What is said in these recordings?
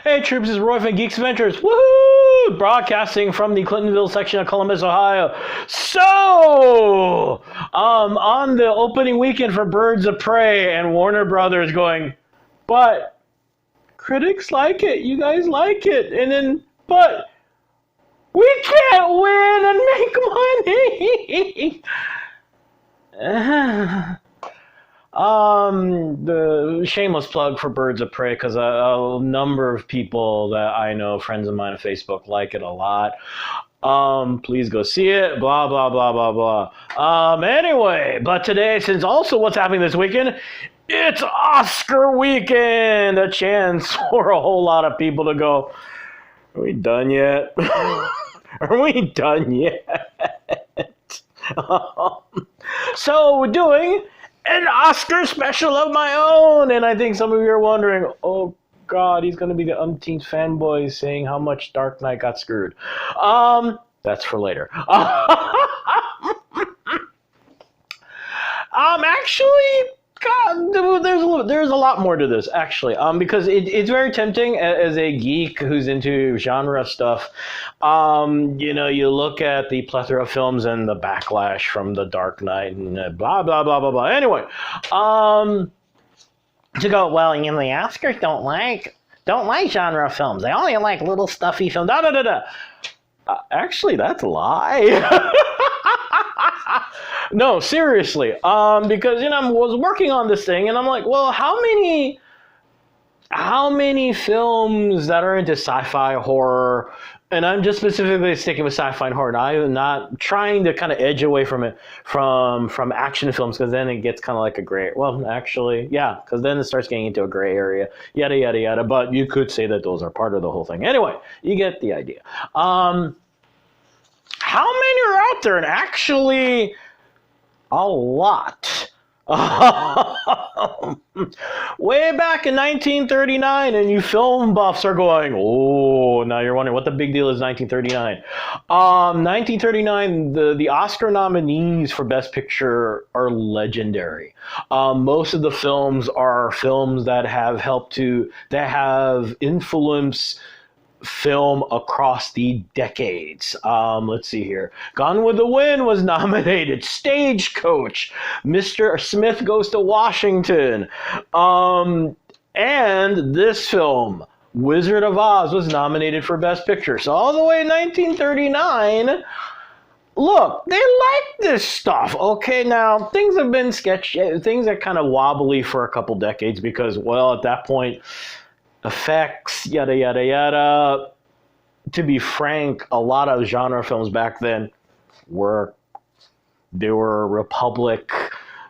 Hey troops, this is Roy from Geeks Adventures. Woohoo! Broadcasting from the Clintonville section of Columbus, Ohio. So, on the opening weekend for Birds of Prey, and Warner Brothers going, but critics like it, you guys like it, and then, but we can't win and make money. The shameless plug for Birds of Prey, because a number of people that I know, friends of mine on Facebook, like it a lot. Please go see it, blah, blah, blah, blah, blah. Anyway, but today, since also what's happening this weekend, it's Oscar weekend, a chance for a whole lot of people to go, are we done yet? Are we done yet? So we're doing an Oscar special of my own, and I think some of you are wondering, oh God, he's going to be the umpteenth fanboy saying how much Dark Knight got screwed. That's for later. Actually, God, there's a lot more to this, actually, because it's very tempting as a geek who's into genre stuff. You look at the plethora of films and the backlash from The Dark Knight and blah, blah, blah, blah, blah. Anyway, to go, well, the Oscars don't like genre films. They only like little stuffy films. Da, da, da, da. Actually, that's a lie. No, seriously. Because I was working on this thing, and I'm like, well, how many films that are into sci-fi horror, and I'm just specifically sticking with sci-fi and horror. I'm not trying to kind of edge away from it from action films, because then it gets kind of like a gray. Well, actually, yeah, because then it starts getting into a gray area. Yada yada yada. But you could say that those are part of the whole thing. Anyway, you get the idea. How many are out there? And actually, a lot. Way back in 1939, and you film buffs are going, oh, now you're wondering what the big deal is 1939. 1939, the Oscar nominees for Best Picture are legendary. Most of the films are films that have influenced film across the decades. Let's see here. Gone with the Wind was nominated. Stagecoach. Mr. Smith Goes to Washington. And this film, Wizard of Oz, was nominated for Best Picture. So all the way in 1939, look, they like this stuff. Okay, now things have been sketchy. Things are kind of wobbly for a couple decades because, well, at that point, effects, yada, yada, yada. To be frank, a lot of genre films back then were Republic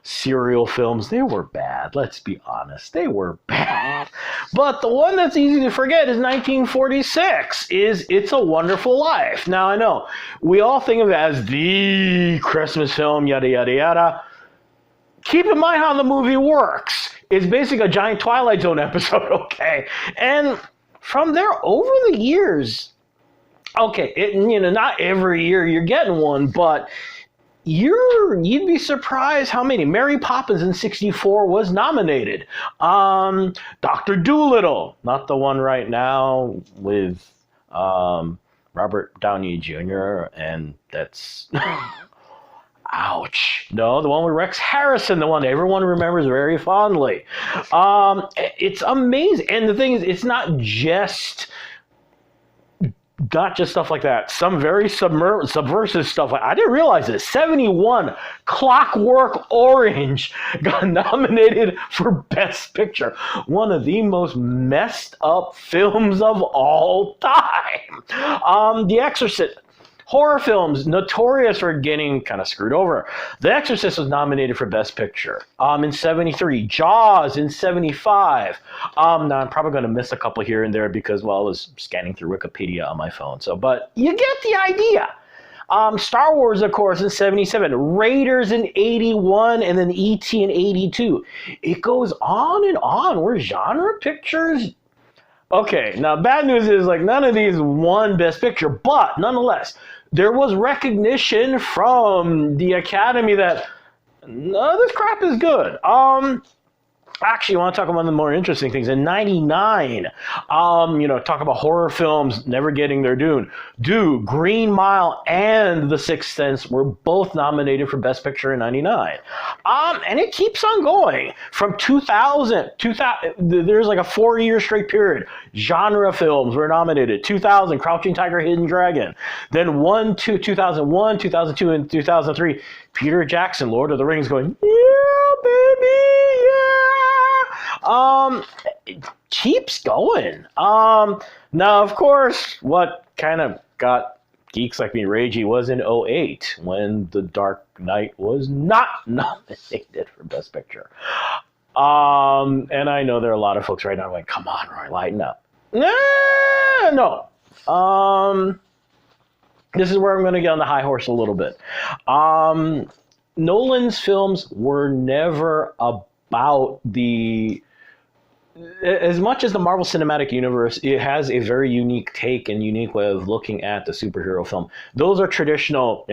serial films. They were bad. Let's be honest. They were bad. But the one that's easy to forget is 1946, is It's a Wonderful Life. Now, I know, we all think of it as the Christmas film, yada, yada, yada. Keep in mind how the movie works. It's basically a giant Twilight Zone episode, okay? And from there, over the years, okay, not every year you're getting one, but you'd be surprised how many. Mary Poppins in '64 was nominated. Dr. Dolittle, not the one right now with Robert Downey Jr., and that's... Ouch. No, the one with Rex Harrison, the one everyone remembers very fondly. It's amazing. And the thing is, it's not just stuff like that. Some very subversive stuff. I didn't realize this. 71, Clockwork Orange got nominated for Best Picture. One of the most messed up films of all time. The Exorcist. Horror films, notorious for getting kind of screwed over. The Exorcist was nominated for Best Picture in 73. Jaws in 75. Now, I'm probably going to miss a couple here and there because, well, I was scanning through Wikipedia on my phone. But you get the idea. Star Wars, of course, in 77. Raiders in 81, and then E.T. in 82. It goes on and on. We're genre pictures. Okay, now bad news is none of these won Best Picture, but nonetheless, there was recognition from the Academy that this crap is good. Actually, I want to talk about one of the more interesting things. In '99, talk about horror films never getting their due. Green Mile and The Sixth Sense were both nominated for Best Picture in '99. And it keeps on going. From 2000, there's like a 4-year straight period. Genre films were nominated. 2000, Crouching Tiger, Hidden Dragon. Then 2001, 2002, and 2003, Peter Jackson, Lord of the Rings, going, yeah, baby, yeah. It keeps going. Now, of course, what kind of got geeks like me ragey was in '08 when The Dark Knight was not nominated for Best Picture. And I know there are a lot of folks right now going, come on, Roy, lighten up. No. This is where I'm going to get on the high horse a little bit. Nolan's films were never about as much as the Marvel Cinematic Universe, it has a very unique take and unique way of looking at the superhero film. Those are traditional,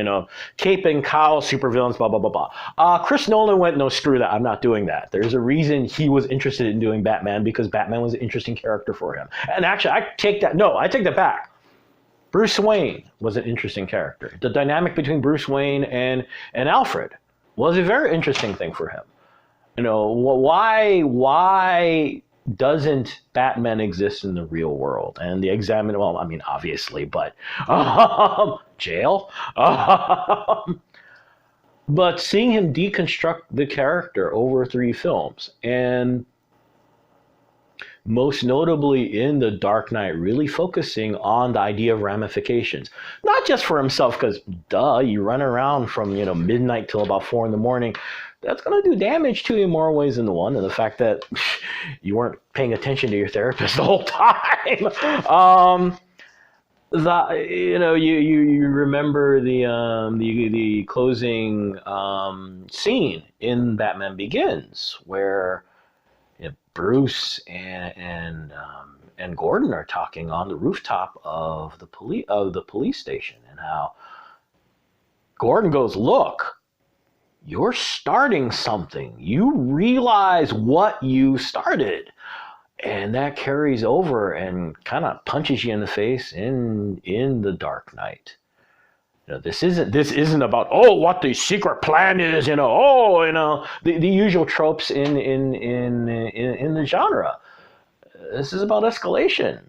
cape and cowl supervillains, blah, blah, blah, blah. Chris Nolan went, no, screw that. I'm not doing that. There's a reason he was interested in doing Batman, because Batman was an interesting character for him. And actually, I take that back. Bruce Wayne was an interesting character. The dynamic between Bruce Wayne and Alfred was a very interesting thing for him. Why doesn't Batman exist in the real world? And the obviously, but jail. But seeing him deconstruct the character over 3 films, and most notably in The Dark Knight, really focusing on the idea of ramifications, not just for himself, because you run around from midnight till about 4 a.m. That's going to do damage to you in more ways than the one, and the fact that you weren't paying attention to your therapist the whole time. You remember the closing scene in Batman Begins, where Bruce and Gordon are talking on the rooftop of the police station, and how Gordon goes, "Look, you're starting something. You realize what you started." And that carries over and kind of punches you in the face in The Dark Knight. This isn't about what the secret plan is. The usual tropes in the genre. This is about escalation.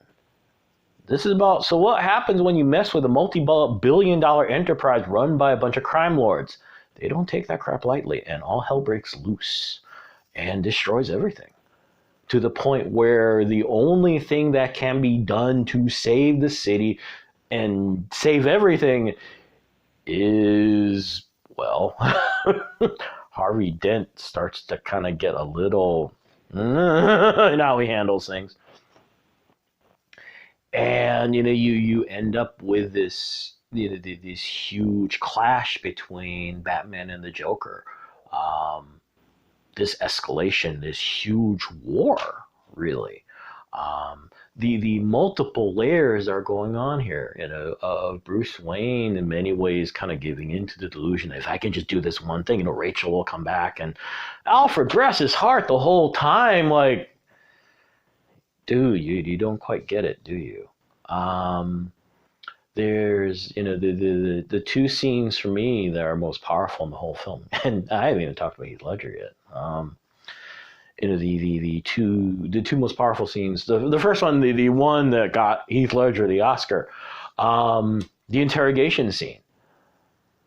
This is about, so what happens when you mess with a multi-billion-dollar enterprise run by a bunch of crime lords? They don't take that crap lightly, and all hell breaks loose and destroys everything, to the point where the only thing that can be done to save the city and save everything is, Harvey Dent starts to kind of get a little in how he handles things. And, you end up with this, this huge clash between Batman and the Joker. This escalation, this huge war, really. The multiple layers are going on here, of Bruce Wayne in many ways kind of giving into the delusion that if I can just do this one thing, Rachel will come back. And Alfred breasts his heart the whole time, like, dude, you don't quite get it, do you? There's, the 2 scenes for me that are most powerful in the whole film, and I haven't even talked about Heath Ledger yet. The two most powerful scenes. The first one, the one that got Heath Ledger the Oscar, the interrogation scene.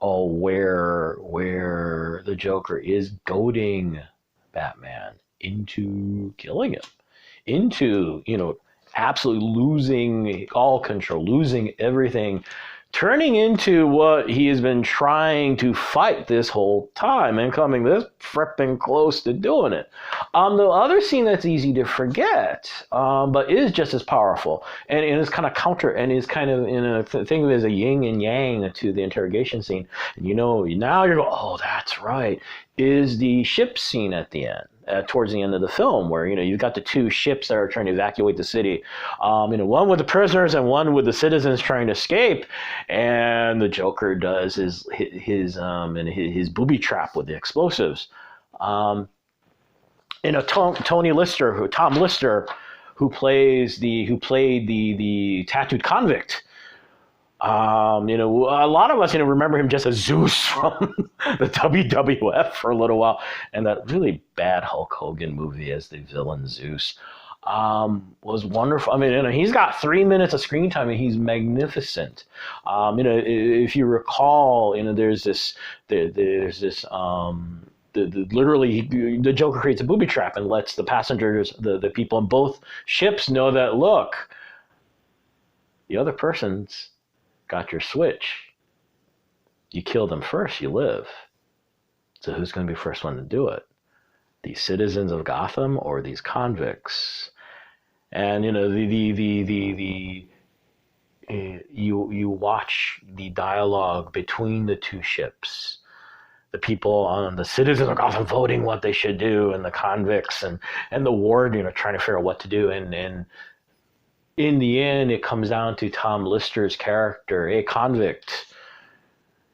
Where the Joker is goading Batman into killing him, into absolutely losing all control, losing everything, turning into what he has been trying to fight this whole time and coming this fripping close to doing it. The other scene that's easy to forget, but is just as powerful, and is kind of counter, and is kind of think of it as a yin and yang to the interrogation scene. And now you're going, oh, that's right, is the ship scene at the end. Towards the end of the film, where you've got the 2 ships that are trying to evacuate the city, one with the prisoners and one with the citizens trying to escape, and the Joker does his booby trap with the explosives. Tom Lister, who played the tattooed convict. A lot of us, remember him just as Zeus from the WWF for a little while, and that really bad Hulk Hogan movie as the villain Zeus was wonderful. I mean, he's got 3 minutes of screen time, and he's magnificent. If you recall, there's this. Literally, the Joker creates a booby trap and lets the passengers, the people on both ships, know that, look, the other person's got your switch. You kill them first, you live. So who's going to be the first one to do it? These citizens of Gotham or these convicts? And you watch the dialogue between the two ships. The people on the citizens of Gotham voting what they should do, and the convicts and the ward, trying to figure out what to do. And in the end, it comes down to Tom Lister's character, a convict.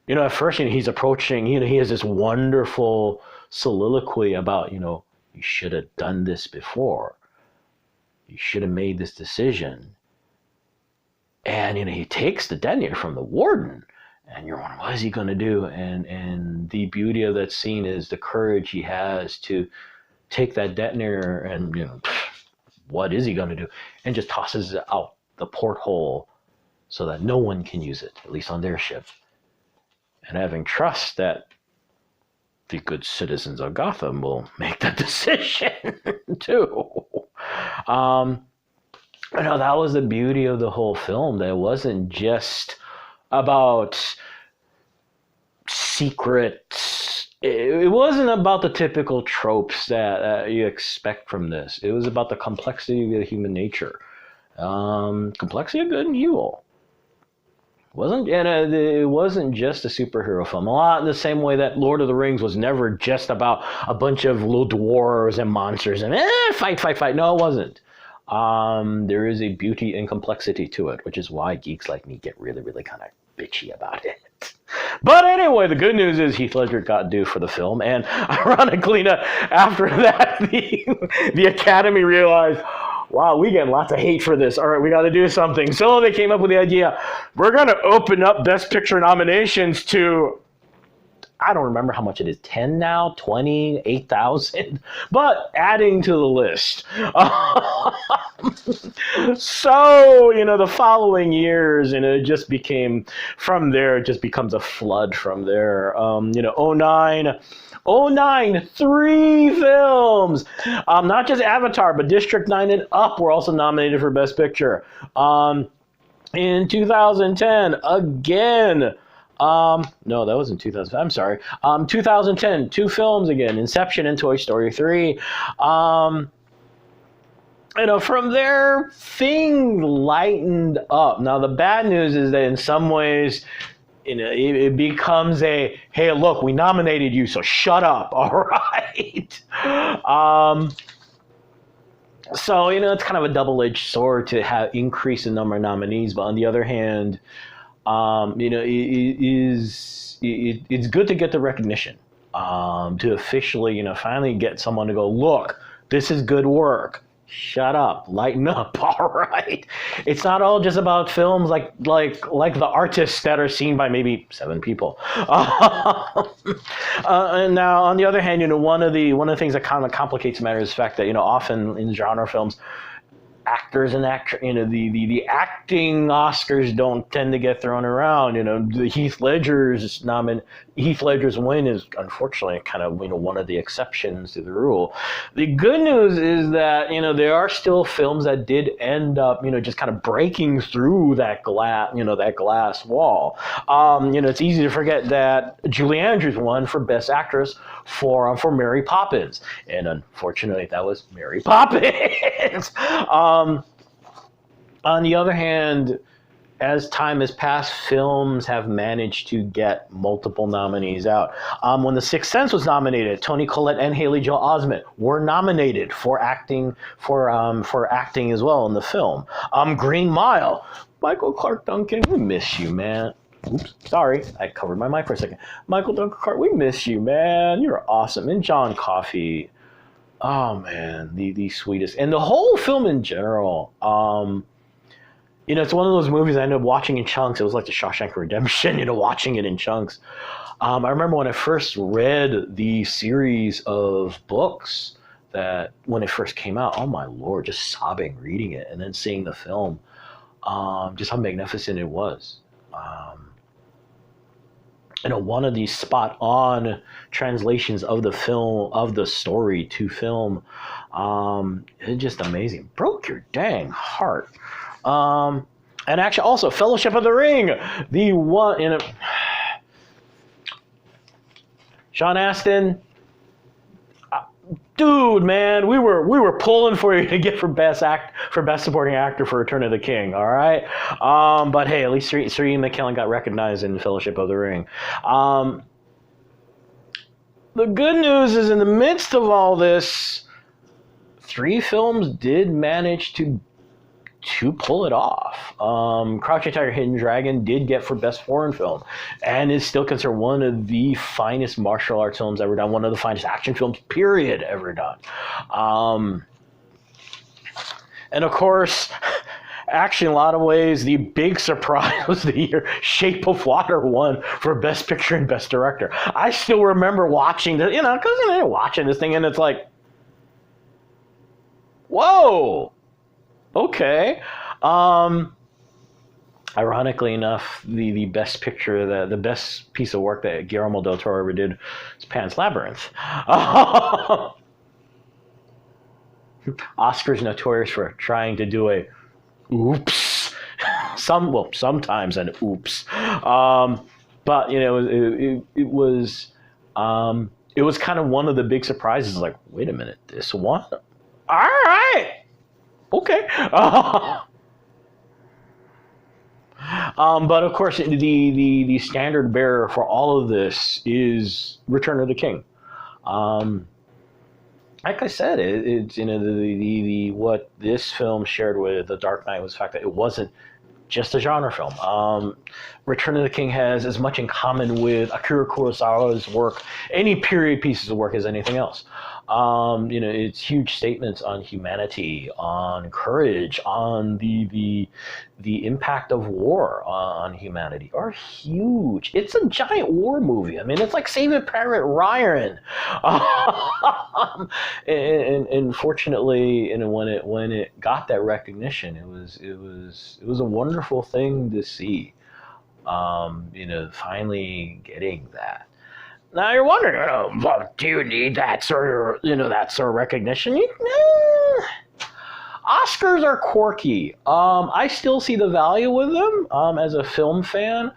At first, he's approaching, he has this wonderful soliloquy about, you should have done this before. You should have made this decision. And, he takes the detonator from the warden. And you're wondering, what is he going to do? And the beauty of that scene is the courage he has to take that detonator and, what is he going to do? And just tosses it out the porthole so that no one can use it, at least on their ship. And having trust that the good citizens of Gotham will make that decision too. That was the beauty of the whole film. That it wasn't just about secrets. It wasn't about the typical tropes that you expect from this. It was about the complexity of human nature, complexity of good and evil. It wasn't just a superhero film. A lot in the same way that Lord of the Rings was never just about a bunch of little dwarves and monsters and fight. No, it wasn't. There is a beauty and complexity to it, which is why geeks like me get really, really kind of bitchy about it. But anyway, the good news is Heath Ledger got due for the film, and ironically, after that, the Academy realized, wow, we get lots of hate for this. All right, we got to do something. So they came up with the idea, we're going to open up Best Picture nominations to, I don't remember how much it is, 10 now, 20, 8,000, but adding to the list. So, the following years, it just became, from there, it just becomes a flood from there. '09, 3 films. Not just Avatar, but District 9 and Up were also nominated for Best Picture. In 2010, again, no, that was in 2000. I'm sorry. 2010, 2 films again, Inception and Toy Story 3. From there, things lightened up. Now, the bad news is that in some ways, it becomes a, hey, look, we nominated you, so shut up, all right? So, it's kind of a double-edged sword to have increase in number of nominees, but on the other hand, it's good to get the recognition, to officially, finally get someone to go, look, this is good work. Shut up, lighten up, all right? It's not all just about films like the artists that are seen by maybe 7 people. And now, on the other hand, one of the things that kind of complicates the matter is the fact that, often in genre films, actors and the acting Oscars don't tend to get thrown around. The Heath Ledger's win is unfortunately kind of one of the exceptions to the rule. The good news is that there are still films that did end up just kind of breaking through that glass wall. It's easy to forget that Julie Andrews won for Best Actress for Mary Poppins, and unfortunately that was Mary Poppins. On the other hand, as time has passed, films have managed to get multiple nominees out. When The Sixth Sense was nominated, Toni Collette and Haley Joel Osment were nominated for acting as well in the film. Green Mile, Michael Clark Duncan, we miss you, man. Oops, sorry, I covered my mic for a second. Michael Duncan Clark, we miss you, man. You're awesome. And John Coffey, Oh man, the sweetest, and the whole film in general. It's one of those movies I ended up watching in chunks. It was like the Shawshank Redemption, watching it in chunks. I remember when I first read the series of books that when it first came out. Oh my lord, just sobbing reading it, and then seeing the film. Just how magnificent it was. One of these spot on translations of the film, of the story to film, it's just amazing. Broke your dang heart. And actually, also Fellowship of the Ring, the one in a Sean Astin. Dude, man, we were pulling for you to get for best supporting actor for Return of the King. All right, but hey, at least Sir Ian McKellen got recognized in Fellowship of the Ring. The good news is, in the midst of all this, 3 films did manage to pull it off. Crouching Tiger, Hidden Dragon did get for Best Foreign Film, and is still considered one of the finest martial arts films ever done, one of the finest action films, period, ever done. And of course, actually, in a lot of ways, the big surprise was the year Shape of Water won for Best Picture and Best Director. I still remember watching this, because you're watching this thing, and it's like, whoa. Okay. Ironically enough, the best picture, the best piece of work that Guillermo del Toro ever did was Pan's Labyrinth. Oscar's notorious for trying to do a oops. Sometimes an oops. But it was kind of one of the big surprises. Like, wait a minute, this one? All right. Okay. But of course, the standard bearer for all of this is Return of the King. Like I said, it's the what this film shared with The Dark Knight was the fact that it wasn't just a genre film. Return of the King has as much in common with Akira Kurosawa's work, any period pieces of work, as anything else. It's huge statements on humanity, on courage, on the impact of war on humanity are huge. It's a giant war movie. I mean, it's like Saving Private Ryan. And fortunately, when it got that recognition, it was a wonderful thing to see. Finally getting that. Now you're wondering, do you need that sort of recognition? Oscars are quirky. I still see the value with them as a film fan,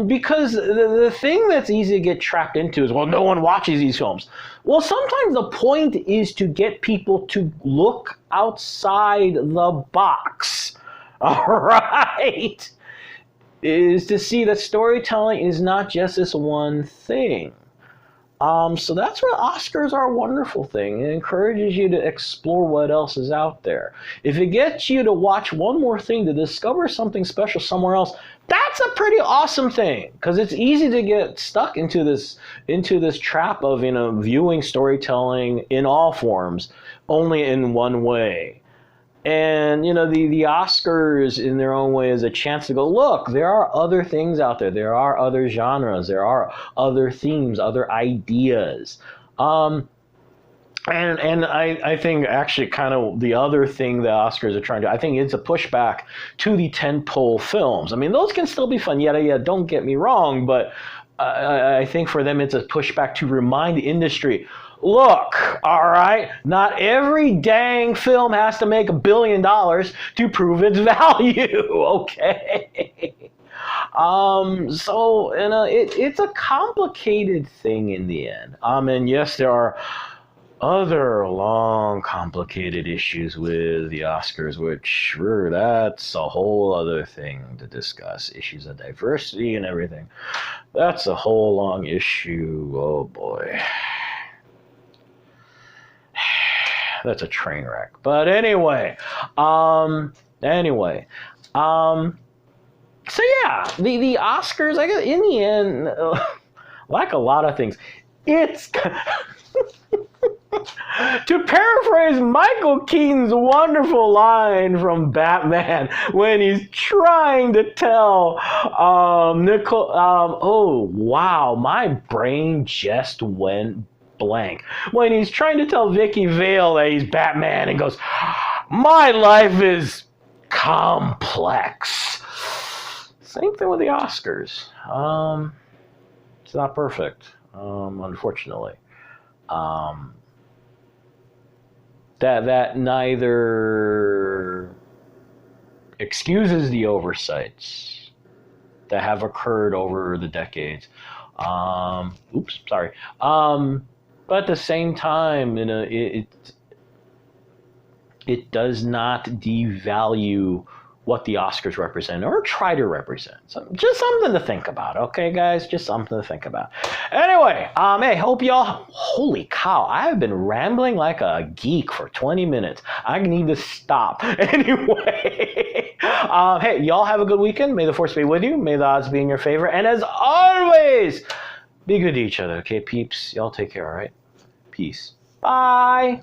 because the thing that's easy to get trapped into is, well, no one watches these films. Well, sometimes the point is to get people to look outside the box. All right? Is to see that storytelling is not just this one thing. So that's where Oscars are a wonderful thing. It encourages you to explore what else is out there. If it gets you to watch one more thing, to discover something special somewhere else, that's a pretty awesome thing, because it's easy to get stuck into this trap of viewing storytelling in all forms only in one way. And the Oscars in their own way is a chance to go, look, there are other things out there. There are other genres. There are other themes, other ideas. And I think actually kind of the other thing the Oscars are trying to do, I think it's a pushback to the tentpole films. I mean, those can still be fun, don't get me wrong, but I think for them it's a pushback to remind the industry, look, all right, not every dang film has to make $1 billion to prove its value, okay? So it's a complicated thing in the end. And yes, there are other long, complicated issues with the Oscars, which, sure, that's a whole other thing to discuss. Issues of diversity and everything. That's a whole long issue. Oh, boy. That's a train wreck. But anyway. So yeah, the Oscars, I guess, in the end, like a lot of things, it's To paraphrase Michael Keaton's wonderful line from Batman when he's trying to tell Nicole, oh wow, my brain just went blank. When he's trying to tell Vicky Vale that he's Batman and goes, my life is complex. Same thing with the Oscars. It's not perfect, unfortunately. That neither excuses the oversights that have occurred over the decades. But at the same time, it does not devalue what the Oscars represent or try to represent. So just something to think about, okay, guys? Just something to think about. Anyway, hey, hope y'all, holy cow, I have been rambling like a geek for 20 minutes. I need to stop. Anyway, hey, y'all have a good weekend. May the force be with you. May the odds be in your favor. And as always, be good to each other, okay, peeps? Y'all take care, all right? Peace. Bye.